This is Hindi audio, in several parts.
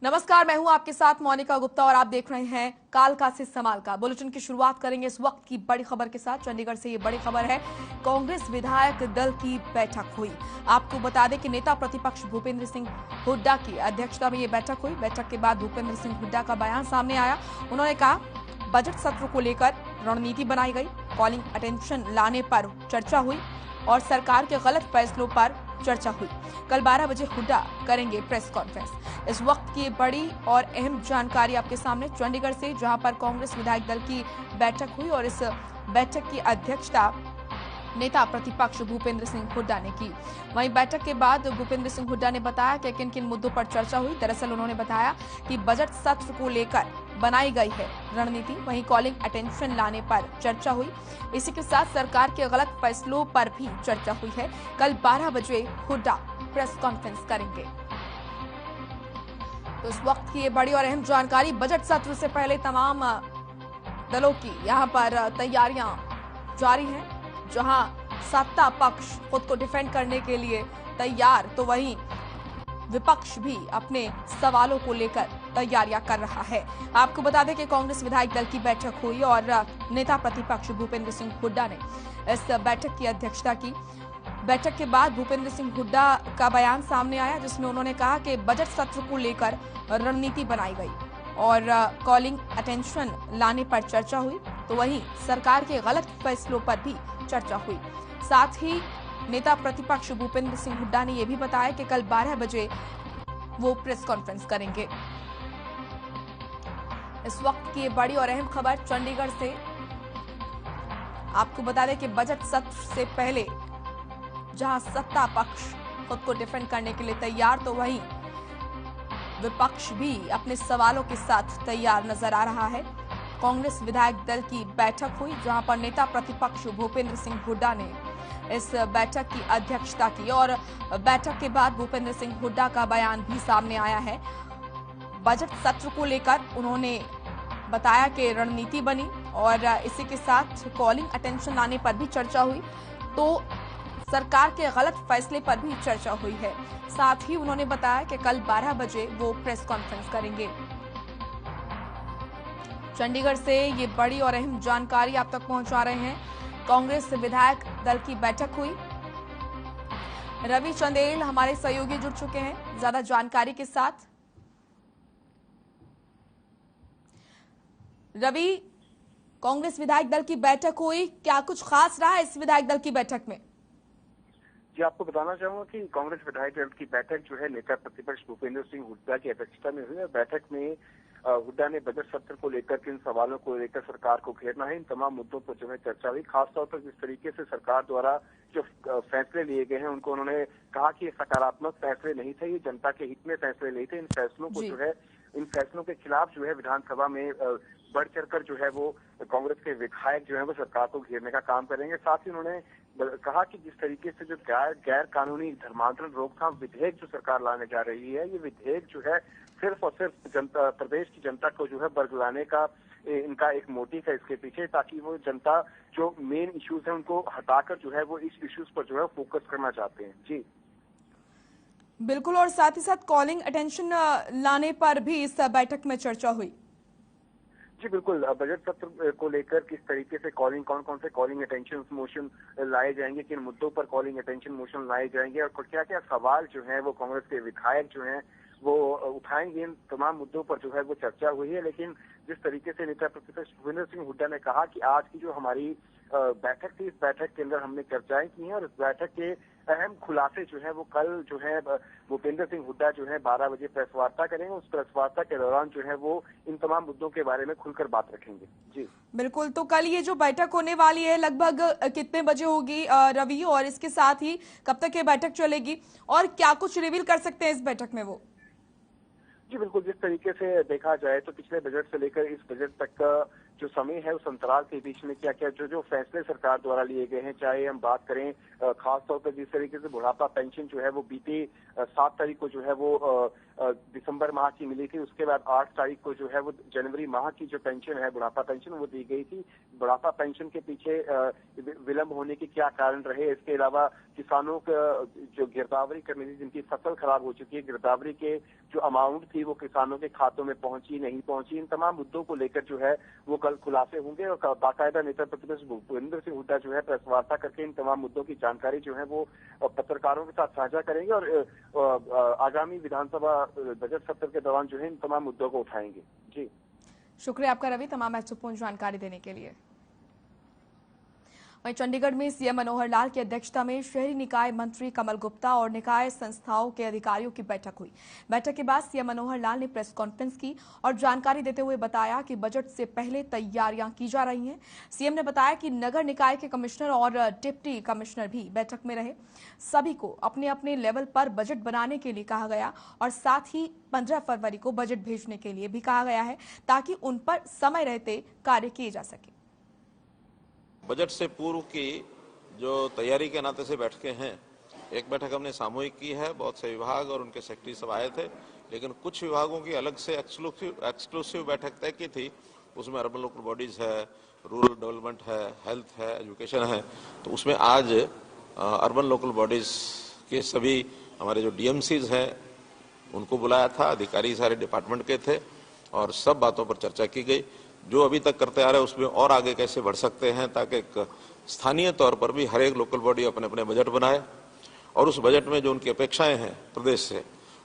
नमस्कार, मैं हूं आपके साथ मोनिका गुप्ता और आप देख रहे हैं कालका से समाल का बुलेटिन की शुरुआत करेंगे इस वक्त की बड़ी खबर के साथ। चंडीगढ़ से ये बड़ी खबर है, कांग्रेस विधायक दल की बैठक हुई। आपको बता दें कि नेता प्रतिपक्ष भूपेंद्र सिंह हुड्डा की अध्यक्षता में ये बैठक हुई। बैठक के बाद भूपेंद्र सिंह हुड्डा का बयान सामने आया। उन्होंने कहा, बजट सत्र को लेकर रणनीति बनाई गई, कॉलिंग अटेंशन लाने पर चर्चा हुई और सरकार के गलत फैसलों पर चर्चा हुई। कल 12 बजे हुड्डा करेंगे प्रेस कॉन्फ्रेंस। इस वक्त की बड़ी और अहम जानकारी आपके सामने चंडीगढ़ से, जहां पर कांग्रेस विधायक दल की बैठक हुई और इस बैठक की अध्यक्षता नेता प्रतिपक्ष भूपेंद्र सिंह हुड्डा ने की। वहीं बैठक के बाद भूपेंद्र सिंह हुड्डा ने बताया कि किन किन मुद्दों पर चर्चा हुई। दरअसल उन्होंने बताया कि बजट सत्र को लेकर बनाई गई है रणनीति, वहीं कॉलिंग अटेंशन लाने पर चर्चा हुई। इसी के साथ सरकार के गलत फैसलों पर भी चर्चा हुई है। कल 12 बजे हुड्डा प्रेस कॉन्फ्रेंस करेंगे। तो इस वक्त की ये बड़ी और अहम जानकारी। बजट सत्र से पहले तमाम दलों की यहां पर तैयारियां जारी हैं, जहां सत्ता पक्ष खुद को डिफेंड करने के लिए तैयार, तो वहीं विपक्ष भी अपने सवालों को लेकर तैयारियां कर रहा है। आपको बता दें कि कांग्रेस विधायक दल की बैठक हुई और नेता प्रतिपक्ष भूपेंद्र सिंह हुड्डा ने इस बैठक की अध्यक्षता की। बैठक के बाद भूपेंद्र सिंह हुड्डा का बयान सामने आया, जिसमें उन्होंने कहा कि बजट सत्र को लेकर रणनीति बनाई गई और कॉलिंग अटेंशन लाने पर चर्चा हुई, तो वहीं सरकार के गलत फैसलों पर भी चर्चा हुई। साथ ही नेता प्रतिपक्ष भूपेंद्र सिंह हुड्डा ने यह भी बताया कि कल 12 बजे वो प्रेस कॉन्फ्रेंस करेंगे। इस वक्त की बड़ी और अहम खबर चंडीगढ़ से। आपको बता दें कि बजट सत्र से पहले जहां सत्ता पक्ष खुद को डिफेंड करने के लिए तैयार, तो वहीं विपक्ष भी अपने सवालों के साथ तैयार नजर आ रहा है। कांग्रेस विधायक दल की बैठक हुई, जहां पर नेता प्रतिपक्ष भूपेंद्र सिंह हुड्डा ने इस बैठक की अध्यक्षता की और बैठक के बाद भूपेंद्र सिंह हुड्डा का बयान भी सामने आया है। बजट सत्र को लेकर उन्होंने बताया कि रणनीति बनी और इसी के साथ कॉलिंग अटेंशन लाने पर भी चर्चा हुई, तो सरकार के गलत फैसले पर भी चर्चा हुई है। साथ ही उन्होंने बताया कि कल 12 बजे वो प्रेस कॉन्फ्रेंस करेंगे। चंडीगढ़ से ये बड़ी और अहम जानकारी आप तक पहुंचा रहे हैं। कांग्रेस विधायक दल की बैठक हुई। रवि चंदेल हमारे सहयोगी जुड़ चुके हैं ज्यादा जानकारी के साथ। रवि, कांग्रेस विधायक दल की बैठक हुई, क्या कुछ खास रहा इस विधायक दल की बैठक में? जी, आपको बताना चाहूंगा कि कांग्रेस विधायक दल की बैठक जो है नेता प्रतिपक्ष भूपेंद्र सिंह हुड्डा की अध्यक्षता में हुई और बैठक में हुड्डा ने बजट सत्र को लेकर किन सवालों को लेकर सरकार को घेरना है, इन तमाम मुद्दों पर जो है चर्चा हुई। खासतौर पर जिस तरीके से सरकार द्वारा जो फैसले लिए गए हैं उनको उन्होंने कहा कि ये सकारात्मक फैसले नहीं थे, ये जनता के हित में फैसले नहीं थे। इन फैसलों को जो है, इन फैसलों के खिलाफ जो है विधानसभा में बढ़ चढ़कर जो है वो कांग्रेस के विधायक जो है वो सरकार को घेरने का काम करेंगे। साथ ही उन्होंने कहा कि जिस तरीके से जो गैर कानूनी धर्मांतरण रोकथाम विधेयक जो सरकार लाने जा रही है, ये विधेयक जो है सिर्फ और सिर्फ जनता, प्रदेश की जनता को जो है बरगलाने का इनका एक मोटिव है इसके पीछे, ताकि वो जनता जो मेन इश्यूज है उनको हटाकर जो है वो इस इश्यूज पर जो है फोकस करना चाहते हैं। जी बिल्कुल, और साथ ही साथ कॉलिंग अटेंशन लाने पर भी इस बैठक में चर्चा हुई। जी बिल्कुल, बजट सत्र को लेकर किस तरीके से कॉलिंग, कौन कौन से कॉलिंग अटेंशन मोशन लाए जाएंगे, किन मुद्दों पर कॉलिंग अटेंशन मोशन लाए जाएंगे और क्या क्या सवाल जो है वो कांग्रेस के विधायक जो हैं वो उठाएंगे, इन तमाम मुद्दों पर जो है वो चर्चा हुई है। लेकिन जिस तरीके से नेता प्रतिपक्ष भूपेंद्र सिंह हुड्डा ने कहा कि आज की जो हमारी बैठक थी, इस बैठक के अंदर हमने चर्चाएं की हैं और इस बैठक के अहम खुलासे जो है वो कल जो है भूपेंद्र सिंह हुड्डा जो है 12 बजे प्रेस वार्ता करेंगे। उस प्रेस वार्ता के दौरान जो है वो इन तमाम मुद्दों के बारे में खुलकर बात रखेंगे। जी बिल्कुल, तो कल ये जो बैठक होने वाली है लगभग कितने बजे होगी रवि, और इसके साथ ही कब तक ये बैठक चलेगी और क्या कुछ रिवील कर सकते हैं इस बैठक में वो? जी बिल्कुल, जिस तरीके से देखा जाए तो पिछले बजट से लेकर इस बजट तक का जो समय है उस अंतराल के बीच में क्या क्या जो फैसले सरकार द्वारा लिए गए हैं, चाहे हम बात करें खास तौर पर जिस तरीके से बुढ़ापा पेंशन जो है वो बीते 7 तारीख को जो है वो दिसंबर माह की मिली थी, उसके बाद 8 तारीख को जो है वो जनवरी माह की जो पेंशन है बुढ़ापा पेंशन वो दी गई थी। बुढ़ापा पेंशन के पीछे विलंब होने के क्या कारण रहे, इसके अलावा किसानों का जो गिरदावरी करनी थी, जिनकी फसल खराब हो चुकी है, गिरदावरी के जो अमाउंट थी वो किसानों के खातों में पहुंची नहीं पहुंची, इन तमाम मुद्दों को लेकर जो है वो कल खुलासे होंगे और बाकायदा नेता प्रतिपक्ष भूपेंद्र सिंह हुड्डा जो है प्रेस वार्ता करके इन तमाम मुद्दों की जानकारी जो है वो पत्रकारों के साथ साझा करेंगे और आगामी विधानसभा बजट सत्र के दौरान जो है इन तमाम मुद्दों को उठाएंगे। जी शुक्रिया आपका रवि, तमाम महत्वपूर्ण जानकारी देने के लिए। वहीं चंडीगढ़ में सीएम मनोहर लाल की अध्यक्षता में शहरी निकाय मंत्री कमल गुप्ता और निकाय संस्थाओं के अधिकारियों की बैठक हुई। बैठक के बाद सीएम मनोहर लाल ने प्रेस कॉन्फ्रेंस की और जानकारी देते हुए बताया कि बजट से पहले तैयारियां की जा रही हैं। सीएम ने बताया कि नगर निकाय के कमिश्नर और डिप्टी कमिश्नर भी बैठक में रहे। सभी को अपने अपने लेवल पर बजट बनाने के लिए कहा गया और साथ ही 15 फरवरी को बजट भेजने के लिए भी कहा गया है ताकि उन पर समय रहते कार्य किए जा सके। बजट से पूर्व की जो तैयारी के नाते से बैठकें हैं, एक बैठक हमने सामूहिक की है, बहुत से विभाग और उनके सेक्रेटरी सब आए थे, लेकिन कुछ विभागों की अलग से एक्सक्लूसिव बैठक तय की थी। उसमें अर्बन लोकल बॉडीज है, रूरल डेवलपमेंट है, हेल्थ है, एजुकेशन है। तो उसमें आज अर्बन लोकल बॉडीज के सभी हमारे जो डीएमसीज हैं उनको बुलाया था, अधिकारी सारे डिपार्टमेंट के थे और सब बातों पर चर्चा की गई। जो अभी तक करते आ रहे हैं उसमें और आगे कैसे बढ़ सकते हैं ताकि स्थानीय तौर पर भी हर एक लोकल बॉडी अपने अपने बजट बनाए और उस बजट में जो उनकी अपेक्षाएं हैं प्रदेश से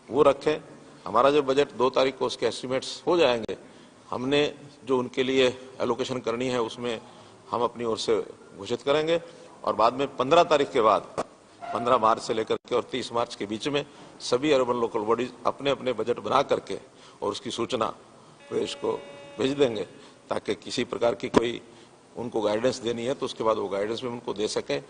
वो रखें। हमारा जो बजट 2 तारीख को उसके एस्टिमेट्स हो जाएंगे, हमने जो उनके लिए एलोकेशन करनी है उसमें हम अपनी ओर से घोषित करेंगे और बाद में 15 तारीख के बाद 15 मार्च से लेकर के और 30 मार्च के बीच में सभी अर्बन लोकल बॉडीज अपने अपने बजट बना करके और उसकी सूचना प्रदेश को भेज देंगे ताकि किसी प्रकार की कोई उनको गाइडेंस देनी है तो उसके बाद वो गाइडेंस भी उनको दे सकें।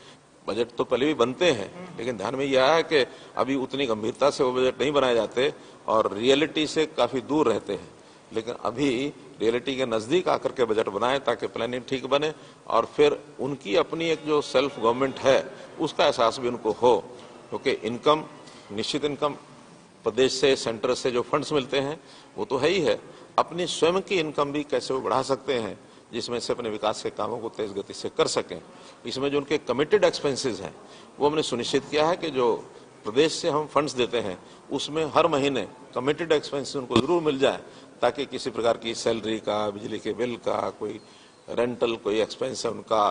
बजट तो पहले भी बनते हैं, लेकिन ध्यान में यह आया है कि अभी उतनी गंभीरता से वो बजट नहीं बनाए जाते और रियलिटी से काफी दूर रहते हैं, लेकिन अभी रियलिटी के नजदीक आकर के बजट बनाए ताकि प्लानिंग ठीक बने और फिर उनकी अपनी एक जो सेल्फ गवर्नमेंट है उसका एहसास भी उनको हो, क्योंकि इनकम, निश्चित इनकम प्रदेश से, सेंटर से जो फंड्स मिलते हैं वो तो है ही है, अपनी स्वयं की इनकम भी कैसे वो बढ़ा सकते हैं जिसमें से अपने विकास के कामों को तेज गति से कर सकें। इसमें जो उनके कमिटेड एक्सपेंसेस हैं वो हमने सुनिश्चित किया है कि जो प्रदेश से हम फंड्स देते हैं उसमें हर महीने कमिटेड एक्सपेंसेस उनको जरूर मिल जाए ताकि किसी प्रकार की सैलरी का, बिजली के बिल का, कोई रेंटल कोई एक्सपेंस है उनका,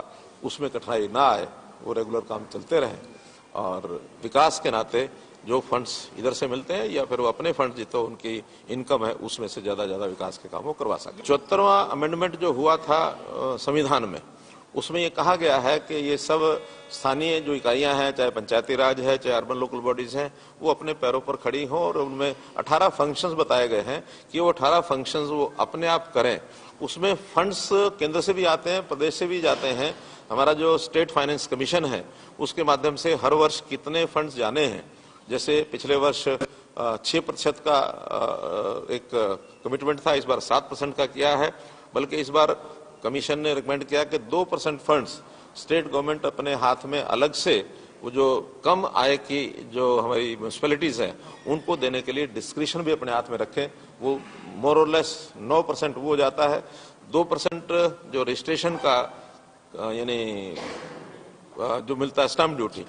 उसमें कठिनाई ना आए, वो रेगुलर काम चलते रहें और विकास के नाते जो फंड्स इधर से मिलते हैं या फिर वो अपने फंड जितना उनकी इनकम है उसमें से ज्यादा विकास के काम वो करवा सके। 74वां अमेंडमेंट जो हुआ था संविधान में, उसमें ये कहा गया है कि ये सब स्थानीय जो इकाइयां हैं, चाहे पंचायती राज है, चाहे अर्बन लोकल बॉडीज हैं, वो अपने पैरों पर खड़ी हों और उनमें 18 फंक्शंस बताए गए हैं कि वो 18 फंक्शंस वो अपने आप करें। उसमें फंड्स केंद्र से भी आते हैं, प्रदेश से भी जाते हैं। हमारा जो स्टेट फाइनेंस कमीशन है उसके माध्यम से हर वर्ष कितने फंड्स जाने हैं, जैसे पिछले वर्ष 6% का एक कमिटमेंट था, इस बार 7% का किया है, बल्कि इस बार कमीशन ने रिकमेंड किया कि 2% फंड्स स्टेट गवर्नमेंट अपने हाथ में अलग से वो जो कम आय की जो हमारी म्यूनिसिपैलिटीज हैं उनको देने के लिए डिस्क्रिप्शन भी अपने हाथ में रखें। वो मोर और लेस 9% वो जाता है। 2% जो रजिस्ट्रेशन का यानी जो मिलता है स्टाम्प ड्यूटी,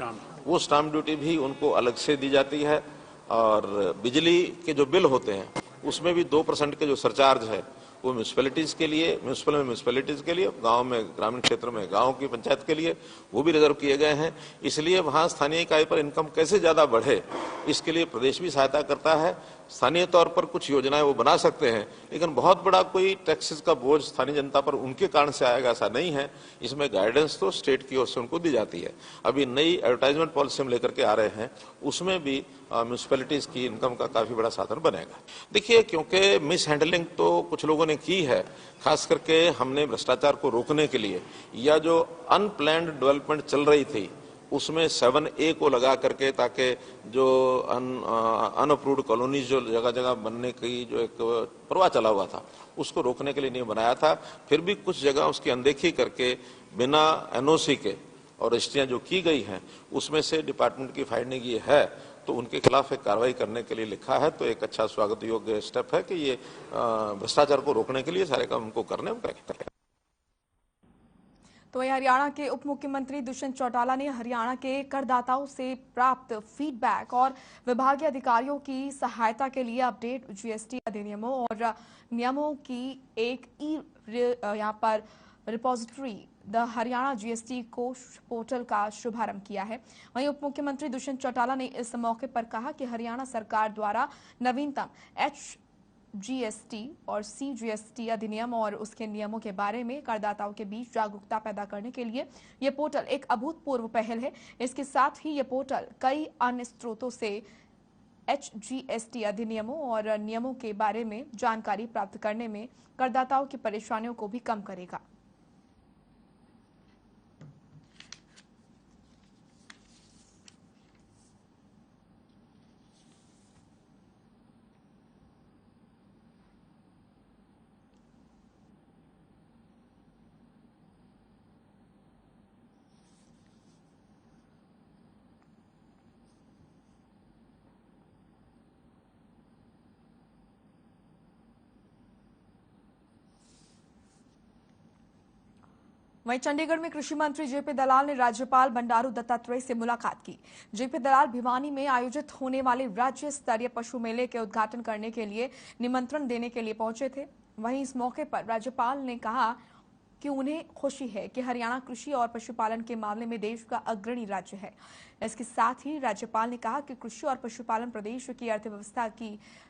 वो स्टाम्प ड्यूटी भी उनको अलग से दी जाती है और बिजली के जो बिल होते हैं उसमें भी 2% के जो सरचार्ज है वो म्यूनिसिपैलिटीज के लिए, म्यूनिसिपैलिटीज के लिए, गांव में, ग्रामीण क्षेत्र में गांव की पंचायत के लिए वो भी रिजर्व किए गए हैं। इसलिए वहां स्थानीय इकाई पर इनकम कैसे ज्यादा बढ़े इसके लिए प्रदेश भी सहायता करता है। स्थानीय तौर पर कुछ योजनाएं वो बना सकते हैं, लेकिन बहुत बड़ा कोई टैक्सेस का बोझ स्थानीय जनता पर उनके कारण से आएगा ऐसा नहीं है। इसमें गाइडेंस तो स्टेट की ओर से उनको दी जाती है। अभी नई एडवर्टाइजमेंट पॉलिसी हम लेकर के आ रहे हैं, उसमें भी म्यूनिसिपैलिटीज की इनकम का काफी बड़ा साधन बनेगा। देखिए, क्योंकि मिस हैंडलिंग तो कुछ लोगों ने की है, खास करके हमने भ्रष्टाचार को रोकने के लिए या जो अनप्लैन्ड डेवलपमेंट चल रही थी उसमें 7A को लगा करके, ताकि जो अनअप्रूव्ड कॉलोनीज जो जगह जगह बनने की जो एक प्रवाह चला हुआ था उसको रोकने के लिए नहीं बनाया था। फिर भी कुछ जगह उसकी अनदेखी करके बिना एनओसी के और रजिस्ट्रियां जो की गई हैं उसमें से डिपार्टमेंट की फाइंडिंग ये है तो उनके खिलाफ एक कार्रवाई करने के लिए लिखा है। तो एक अच्छा स्वागत योग्य स्टेप है कि ये भ्रष्टाचार को रोकने के लिए सारे काम हमको करने हैं। तो वहीं हरियाणा के उप मुख्यमंत्री दुष्यंत चौटाला ने हरियाणा के करदाताओं से प्राप्त फीडबैक और विभागीय अधिकारियों की सहायता के लिए अपडेट जीएसटी अधिनियमों और नियमों की एक यहाँ पर रिपोजिटरी द हरियाणा जीएसटी कोष पोर्टल का शुभारंभ किया है। वहीं उप मुख्यमंत्री दुष्यंत चौटाला ने इस मौके पर कहा कि हरियाणा सरकार द्वारा नवीनतम जीएसटी और सीजीएसटी अधिनियम और उसके नियमों के बारे में करदाताओं के बीच जागरूकता पैदा करने के लिए यह पोर्टल एक अभूतपूर्व पहल है। इसके साथ ही यह पोर्टल कई अन्य स्रोतों से जीएसटी अधिनियमों और नियमों के बारे में जानकारी प्राप्त करने में करदाताओं की परेशानियों को भी कम करेगा। वहीं चंडीगढ़ में कृषि मंत्री जेपी दलाल ने राज्यपाल बंडारू दत्तात्रेय से मुलाकात की। जेपी दलाल भिवानी में आयोजित होने वाले राज्य स्तरीय पशु मेले के उद्घाटन करने के लिए निमंत्रण देने के लिए पहुंचे थे। वहीं इस मौके पर राज्यपाल ने कहा कि उन्हें खुशी है कि हरियाणा कृषि और पशुपालन के मामले में देश का अग्रणी राज्य है। इसके साथ ही राज्यपाल ने कहा कि कृषि और पशुपालन प्रदेश की अर्थव्यवस्था की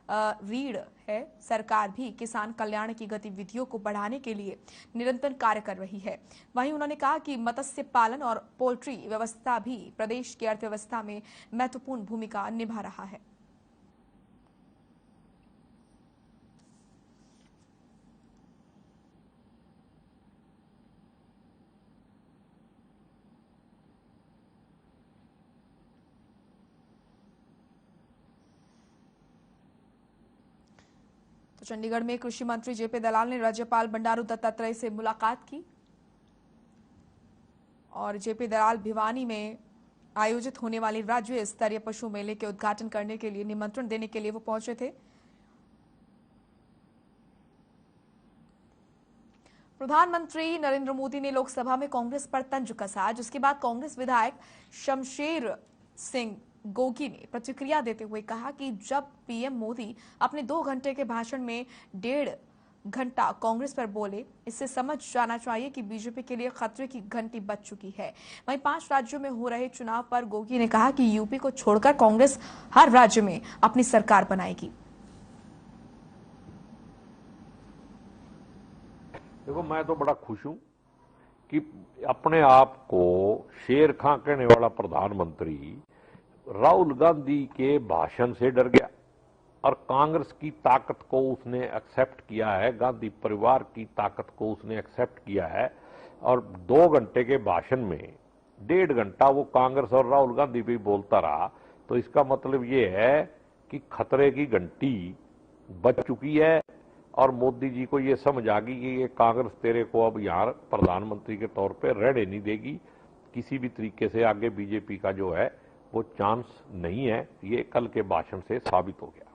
रीढ़ है। सरकार भी किसान कल्याण की गतिविधियों को बढ़ाने के लिए निरंतर कार्य कर रही है। वहीं उन्होंने कहा कि मत्स्य पालन और पोल्ट्री व्यवस्था भी प्रदेश की अर्थव्यवस्था में महत्वपूर्ण भूमिका निभा रहा है। तो चंडीगढ़ में कृषि मंत्री जेपी दलाल ने राज्यपाल बंडारू दत्तात्रेय से मुलाकात की और जेपी दलाल भिवानी में आयोजित होने वाली राज्य स्तरीय पशु मेले के उद्घाटन करने के लिए निमंत्रण देने के लिए वो पहुंचे थे। प्रधानमंत्री नरेंद्र मोदी ने लोकसभा में कांग्रेस पर तंज कसा, जिसके बाद कांग्रेस विधायक शमशेर सिंह गोगी ने प्रतिक्रिया देते हुए कहा कि जब पीएम मोदी अपने 2 घंटे के भाषण में 1.5 घंटा कांग्रेस पर बोले, इससे समझ जाना चाहिए कि बीजेपी के लिए खतरे की घंटी बज चुकी है। वहीं 5 राज्यों में हो रहे चुनाव पर गोगी ने कहा कि यूपी को छोड़कर कांग्रेस हर राज्य में अपनी सरकार बनाएगी। देखो, मैं तो बड़ा खुश हूं कि अपने आप को शेर खां कहने वाला प्रधानमंत्री राहुल गांधी के भाषण से डर गया और कांग्रेस की ताकत को उसने एक्सेप्ट किया है, गांधी परिवार की ताकत को उसने एक्सेप्ट किया है। और 2 घंटे के भाषण में 1.5 घंटा वो कांग्रेस और राहुल गांधी भी बोलता रहा। तो इसका मतलब ये है कि खतरे की घंटी बज चुकी है और मोदी जी को ये समझ आ गई कि ये कांग्रेस तेरे को अब यहाँ प्रधानमंत्री के तौर पे रहने नहीं देगी। किसी भी तरीके से आगे बीजेपी का जो है वो चांस नहीं है। ये कल के भाषण से साबित हो गया।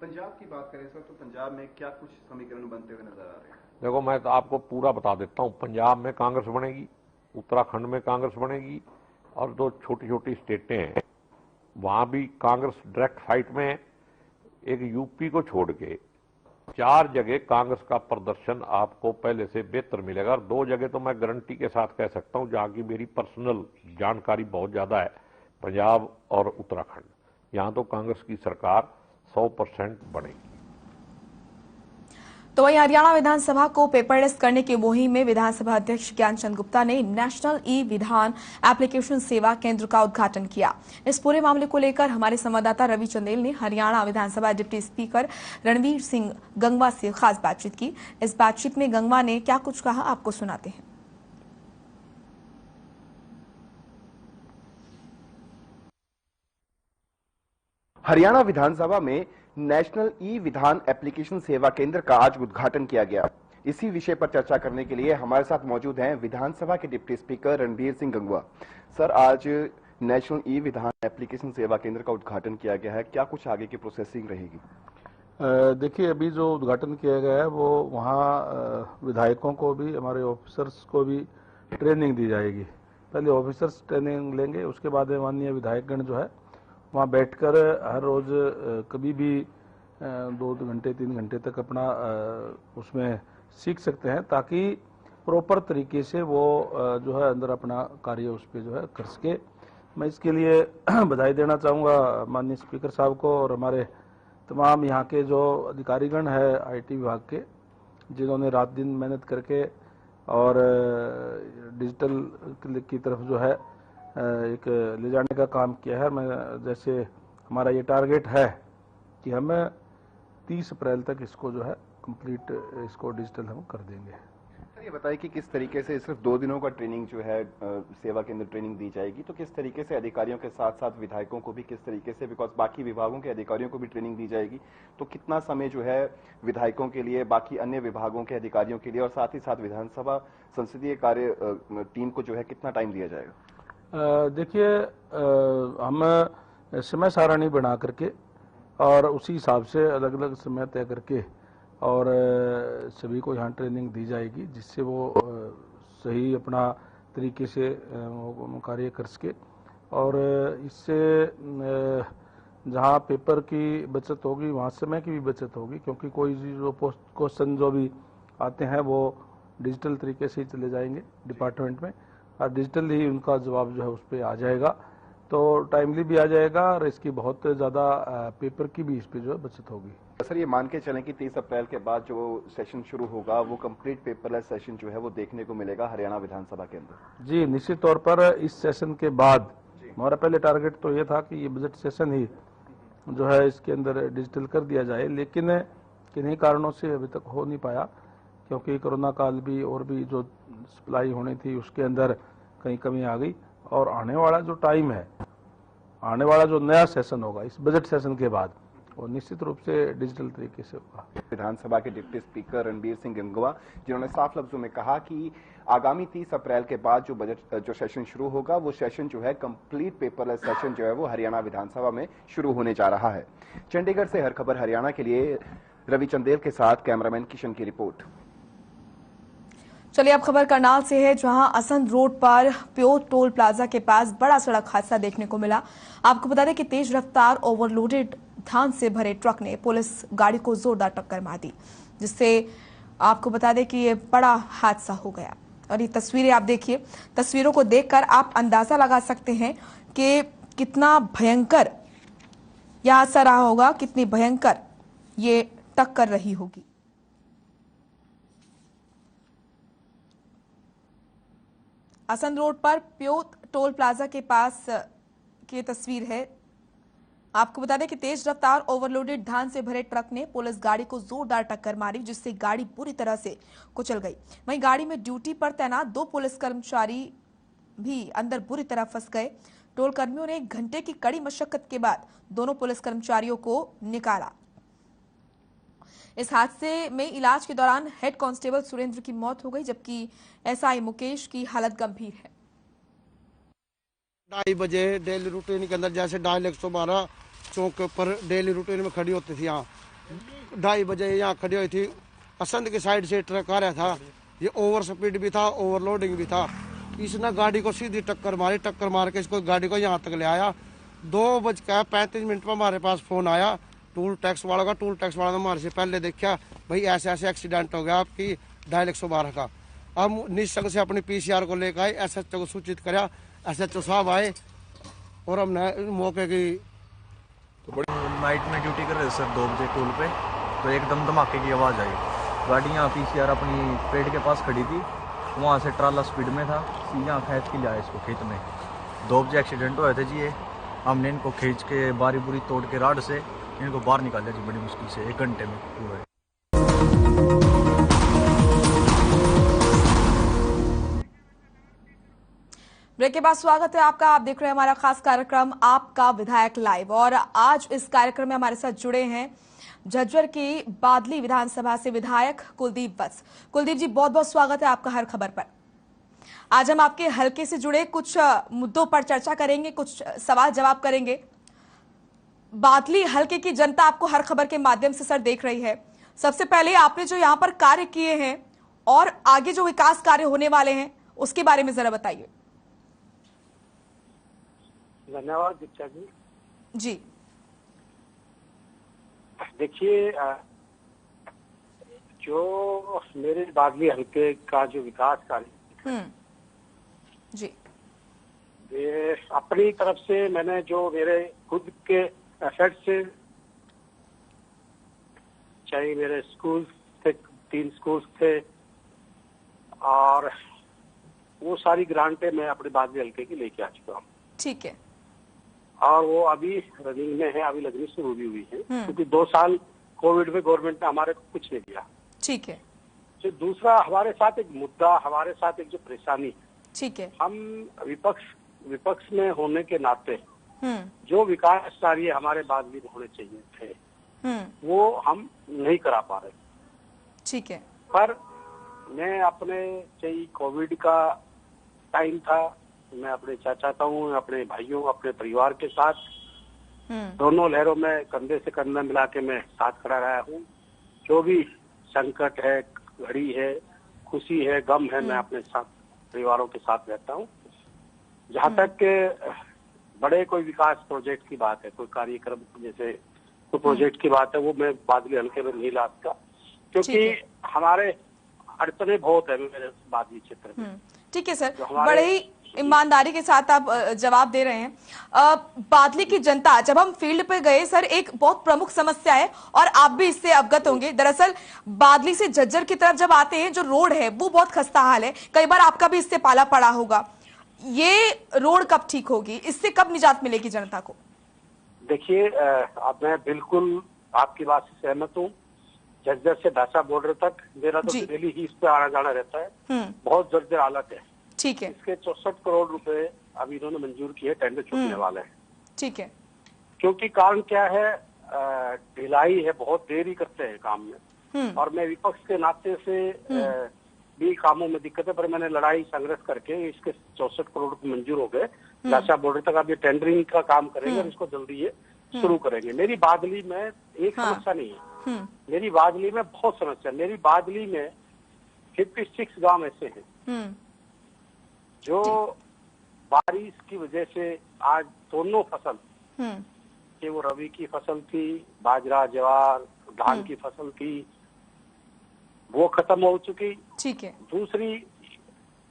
पंजाब की बात करें सर, तो पंजाब में क्या कुछ समीकरण बनते हुए नजर आ रहे हैं? देखो, मैं तो आपको पूरा बता देता हूँ। पंजाब में कांग्रेस बनेगी, उत्तराखंड में कांग्रेस बनेगी और 2 छोटी छोटी स्टेटें हैं वहां भी कांग्रेस डायरेक्ट फाइट में है। एक यूपी को छोड़ के 4 जगह कांग्रेस का प्रदर्शन आपको पहले से बेहतर मिलेगा। और 2 जगह तो मैं गारंटी के साथ कह सकता हूं जहां की मेरी पर्सनल जानकारी बहुत ज्यादा है, पंजाब और उत्तराखंड। यहां तो कांग्रेस की सरकार 100% बनेगी। तो वहीं हरियाणा विधानसभा को पेपरलेस करने की मुहिम में विधानसभा अध्यक्ष ज्ञानचंद गुप्ता ने नेशनल ई विधान एप्लीकेशन सेवा केंद्र का उद्घाटन किया। इस पूरे मामले को लेकर हमारे संवाददाता रवि चंदेल ने हरियाणा विधानसभा डिप्टी स्पीकर रणवीर सिंह गंगवा से खास बातचीत की। इस बातचीत में गंगवा ने क्या कुछ कहा, आपको सुनाते हैं। हरियाणा विधानसभा में नेशनल ई विधान एप्लीकेशन सेवा केंद्र का आज उद्घाटन किया गया। इसी विषय पर चर्चा करने के लिए हमारे साथ मौजूद हैं विधानसभा के deputy speaker Ranbir Singh Gangwa. Sir, आज नेशनल ई विधान एप्लीकेशन सेवा केंद्र का उद्घाटन किया गया है, क्या कुछ आगे की प्रोसेसिंग रहेगी? देखिए, अभी जो उद्घाटन किया गया है वो वहाँ विधायकों को भी, हमारे ऑफिसर्स को भी ट्रेनिंग दी जाएगी। पहले ऑफिसर्स ट्रेनिंग लेंगे, उसके बाद माननीय विधायकगण जो है वहाँ बैठकर हर रोज कभी भी 2 घंटे 3 घंटे तक अपना उसमें सीख सकते हैं, ताकि प्रॉपर तरीके से वो जो है अंदर अपना कार्य उस पर जो है कर सके। मैं इसके लिए बधाई देना चाहूँगा माननीय स्पीकर साहब को और हमारे तमाम यहाँ के जो अधिकारीगण है आईटी विभाग के, जिन्होंने रात दिन मेहनत करके और डिजिटल की तरफ जो है एक ले जाने का काम किया है। मैं जैसे हमारा ये टारगेट है कि हम 30 अप्रैल तक इसको जो है कंप्लीट इसको डिजिटल हम कर देंगे। सर, ये बताइए कि किस तरीके से सिर्फ 2 दिनों का ट्रेनिंग जो है सेवा केंद्र ट्रेनिंग दी जाएगी, तो किस तरीके से अधिकारियों के साथ साथ विधायकों को भी किस तरीके से, बिकॉज बाकी विभागों के अधिकारियों को भी ट्रेनिंग दी जाएगी, तो कितना समय जो है विधायकों के लिए, बाकी अन्य विभागों के अधिकारियों के लिए और साथ ही साथ विधानसभा संसदीय कार्य टीम को जो है कितना टाइम दिया जाएगा? देखिए, हम समय सारणी बना करके और उसी हिसाब से अलग अलग समय तय करके और सभी को यहाँ ट्रेनिंग दी जाएगी, जिससे वो सही अपना तरीके से कार्य कर सके। और इससे जहाँ पेपर की बचत होगी वहाँ समय की भी बचत होगी, क्योंकि कोई जो क्वेश्चन जो भी आते हैं वो डिजिटल तरीके से ही चले जाएंगे डिपार्टमेंट में और डिजिटल ही उनका जवाब जो है उस पर आ जाएगा, तो टाइमली भी आ जाएगा और इसकी बहुत ज़्यादा पेपर की भी इस पर जो है बचत होगी। सर, ये मान के चलें कि 30 अप्रैल के बाद जो सेशन शुरू होगा वो कंप्लीट पेपरलेस सेशन जो है वो देखने को मिलेगा हरियाणा विधानसभा के अंदर? जी, निश्चित तौर पर इस सेशन के बाद हमारा पहले टारगेट तो ये था कि ये बजट सेशन ही जो है इसके अंदर डिजिटल कर दिया जाए, लेकिन किन्हीं कारणों से अभी तक हो नहीं पाया, क्योंकि कोरोना काल भी और भी जो सप्लाई होनी थी उसके अंदर कहीं कमी आ गई। और आने वाला जो टाइम है, आने वाला जो नया सेशन होगा इस बजट सेशन के बाद, वो निश्चित रूप से डिजिटल तरीके से होगा। विधानसभा के डिप्टी स्पीकर रणबीर सिंह गंगवा, जिन्होंने साफ लफ्जों में कहा कि आगामी 30 अप्रैल के बाद जो सेशन शुरू होगा वो सेशन जो है कंप्लीट पेपरलेस सेशन जो है वो हरियाणा विधानसभा में शुरू होने जा रहा है। चंडीगढ़ से हर खबर हरियाणा के लिए रवि चंदेल के साथ कैमरामैन किशन की रिपोर्ट। चलिए अब खबर करनाल से है, जहां असंध रोड पर प्योर टोल प्लाजा के पास बड़ा सड़क हादसा देखने को मिला। आपको बता दें कि तेज रफ्तार ओवरलोडेड धान से भरे ट्रक ने पुलिस गाड़ी को जोरदार टक्कर मार दी, जिससे आपको बता दें कि ये बड़ा हादसा हो गया। और ये तस्वीरें आप देखिए, तस्वीरों को देखकर आप अंदाजा लगा सकते हैं कि कितना भयंकर यह हादसा रहा होगा, कितनी भयंकर ये टक्कर रही होगी। असंध रोड पर प्योत टोल प्लाजा के पास की तस्वीर है। आपको बता दें कि तेज रफ्तार ओवरलोडेड धान से भरे ट्रक ने पुलिस गाड़ी को जोरदार टक्कर मारी, जिससे गाड़ी पूरी तरह से कुचल गई। वहीं गाड़ी में ड्यूटी पर तैनात 2 पुलिस कर्मचारी भी अंदर बुरी तरह फंस गए। टोल कर्मियों ने 1 घंटे की कड़ी मशक्कत के बाद दोनों पुलिस कर्मचारियों को निकाला। इस हादसे में इलाज के दौरान हेड कांस्टेबल सुरेंद्र की मौत हो गई, जबकि एसआई मुकेश की हालत गंभीर है। 2:30 बजे डेली रूटीन के अंदर, जैसे डायल 112 चौक के ऊपर डेली रूटीन में खड़ी होती थी, यहाँ 2:30 बजे यहाँ खड़ी हुई थी। असंध की साइड से ट्रक आ रहा था, ये ओवर स्पीड भी था, ओवरलोडिंग भी था। इसने गाड़ी को सीधी टक्कर मारी, टक्कर मार के इसको गाड़ी को यहाँ तक ले आया। 2:35 पर हमारे पास फोन आया टूल टैक्स वाला का। टूल टैक्स वाला ने हमारे से पहले देखा, भाई ऐसे ऐसे एक्सीडेंट हो गया आपकी डायल 112 का। अब निश्चंग से अपनी पीसीआर को लेकर आए, एसएचओ को सूचित कराया, एसएचओ साहब आए और हमने मौके की नाइट में ड्यूटी कर रहे सर 2 बजे टोल पे, तो एकदम धमाके की आवाज़ आई। गाड़ी यहाँ पीसीआर अपनी पेड़ के पास खड़ी थी, वहाँ से ट्राला स्पीड में था, सीधा खींच के लाया इसको खेत में। 2 बजे एक्सीडेंट हुए थे जी। ये हमने इनको खींच के बारी बुरी तोड़ के राड से इनको बाहर निकाला जी, बड़ी मुश्किल से 1 घंटे में हुआ। ब्रेक के बाद स्वागत है आपका। आप देख रहे हैं हमारा खास कार्यक्रम आपका विधायक लाइव, और आज इस कार्यक्रम में हमारे साथ जुड़े हैं झज्जर की बादली विधानसभा से विधायक कुलदीप वत्स। कुलदीप जी, बहुत बहुत स्वागत है आपका हर खबर पर। आज हम आपके हलके से जुड़े कुछ मुद्दों पर चर्चा करेंगे, कुछ सवाल जवाब करेंगे। बादली हलके की जनता आपको हर खबर के माध्यम से सर देख रही है। सबसे पहले आपने जो यहाँ पर कार्य किए हैं और आगे जो विकास कार्य होने वाले हैं उसके बारे में जरा बताइए। धन्यवाद दीक्षा जी। देखिए, जो मेरे बादली हल्के का जो विकास कार्य जी, ये अपनी तरफ से मैंने जो मेरे खुद के एफर्ट से, चाहे मेरे स्कूल थे, 3 स्कूल थे, और वो सारी ग्रांटें मैं अपने बादली हल्के की लेके आ चुका हूँ। ठीक है। और वो अभी रनिंग में है, अभी लगनी शुरू भी हुई है, क्योंकि 2 साल कोविड में गवर्नमेंट ने हमारे को कुछ नहीं दिया। ठीक है। तो दूसरा हमारे साथ एक मुद्दा, हमारे साथ एक जो परेशानी, ठीक है, हम विपक्ष में होने के नाते जो विकास कार्य हमारे बादली में होने चाहिए थे वो हम नहीं करा पा रहे। ठीक है। पर मैं अपने, चाहे कोविड का टाइम था, मैं अपने चाचा हूँ, अपने भाइयों, अपने परिवार के साथ दोनों लहरों में कंधे से कंधा मिला के मैं साथ खड़ा रहा हूँ। जो भी संकट है, घड़ी है, खुशी है, गम है, मैं अपने साथ परिवारों के साथ रहता हूँ। जहाँ तक के बड़े कोई विकास प्रोजेक्ट की बात है, कोई कार्यक्रम जैसे कोई प्रोजेक्ट की बात है, वो मैं बादली हल्के में नहीं ला सकता, क्योंकि हमारे अड़चने बहुत है मेरे बादली क्षेत्र में। ठीक है सर, बड़े ही ईमानदारी के साथ आप जवाब दे रहे हैं। बादली की जनता, जब हम फील्ड पे गए सर, एक बहुत प्रमुख समस्या है और आप भी इससे अवगत होंगे। दरअसल बादली से झज्जर की तरफ जब आते हैं, जो रोड है वो बहुत खस्ता हाल है। कई बार आपका भी इससे पाला पड़ा होगा। ये रोड कब ठीक होगी, इससे कब निजात मिलेगी जनता को? देखिए, अब मैं बिल्कुल आपकी बात से सहमत हूँ। झज्जर से ढासा बॉर्डर तक मेरा तो डेली ही इस पे आना जाना रहता है। बहुत जर्जर हालत है। ठीक है। इसके 64 करोड़ रुपए अभी इन्होंने मंजूर किए, टेंडर छूटने वाले हैं। ठीक है। क्योंकि कारण क्या है, ढिलाई है, बहुत देरी करते हैं काम में, और मैं विपक्ष के नाते से भी कामों में दिक्कत है, पर मैंने लड़ाई संघर्ष करके इसके 64 करोड़ रुपए मंजूर हो गए। लाशा बॉर्डर तक अब ये टेंडरिंग का काम करेंगे और इसको जल्दी ये शुरू करेंगे। मेरी बादली में एक समस्या नहीं है, मेरी बादली में बहुत समस्या। मेरी बादली में 56 गांव ऐसे हैं जो बारिश की वजह से आज दोनों फसल, कि वो रबी की फसल थी, बाजरा, ज्वार, धान की फसल थी, वो खत्म हो चुकी। ठीक है। दूसरी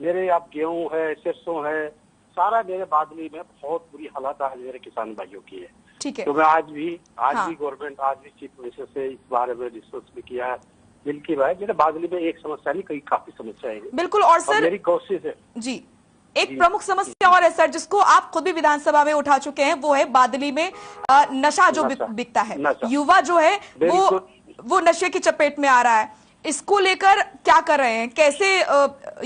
मेरे अब गेहूं है, सरसों है, सारा मेरे बादली में बहुत बुरी हालत आज मेरे किसान भाइयों की है। ठीक है। तो मैं आज भी गवर्नमेंट, आज भी चीफ मिनिस्टर से इस बारे में डिस्कस भी किया है। दिल की बात, मेरे बादली में एक समस्या नहीं, कई काफी समस्याएं हैं। बिल्कुल। और सर, मेरी कोशिश है जी, एक प्रमुख समस्या और है सर, जिसको आप खुद भी विधानसभा में उठा चुके हैं, वो है बादली में नशा जो बिकता है। युवा जो है वो नशे की चपेट में आ रहा है। इसको लेकर क्या कर रहे हैं, कैसे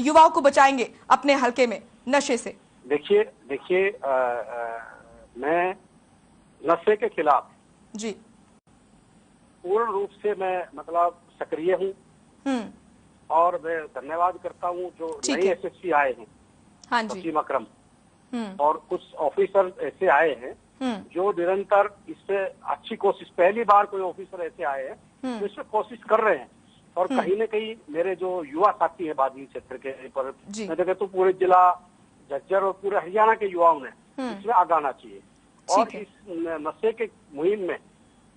युवाओं को बचाएंगे अपने हलके में नशे से? देखिए, मैं नशे के खिलाफ जी पूर्ण रूप से मैं मतलब सक्रिय हूँ, और मैं धन्यवाद करता हूँ जो नए एसएसपी आए हैं, हाँ जी, वसीम अकरम, और कुछ ऑफिसर ऐसे आए हैं जो निरंतर इस पे अच्छी कोशिश, पहली बार कोई ऑफिसर ऐसे आए हैं जो इस पे कोशिश कर रहे हैं। और कहीं न कहीं मेरे जो युवा साथी है बादली क्षेत्र के, पर मैं तो कहता हूँ पूरे जिला झज्जर और पूरे हरियाणा के युवाओं ने इसमें आगे आना चाहिए, और इस नशे के मुहिम में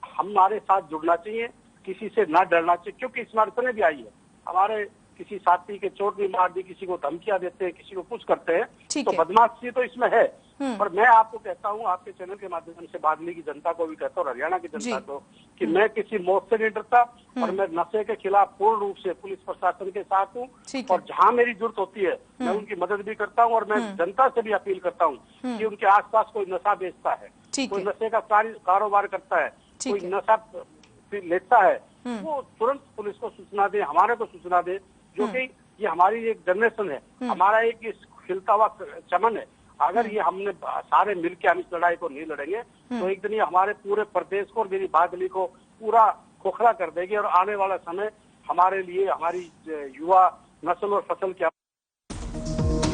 हमारे साथ जुड़ना चाहिए, किसी से ना डरना चाहिए, क्योंकि इसमें अड़चने भी आई है। हमारे किसी साथी के चोट नहीं मार दी, किसी को धमकियां देते हैं, किसी को कुछ करते हैं, तो बदमाशी तो इसमें है। पर मैं आपको कहता हूँ, आपके चैनल के माध्यम से बादली की जनता को भी कहता हूँ, हरियाणा की जनता को, कि मैं किसी मौत से नहीं डरता, और मैं नशे के खिलाफ पूर्ण रूप से पुलिस प्रशासन के साथ हूँ, और जहाँ मेरी जरूरत होती है मैं उनकी मदद भी करता हूँ। और मैं जनता से भी अपील करता हूँ कि उनके आसपास कोई नशा बेचता है, कोई नशे का कारोबार करता है, कोई नशा लेता है, वो तुरंत पुलिस को सूचना दे, हमारे को सूचना दे, जो कि ये हमारी एक जनरेशन है, हमारा एक खिलता हुआ चमन है। अगर ये हमने सारे मिलकर हम इस लड़ाई को नहीं लड़ेंगे तो एक दिन ये हमारे पूरे प्रदेश को और मेरी बादली को पूरा खोखला कर देगी और आने वाला समय हमारे लिए हमारी युवा नस्ल और फसल क्या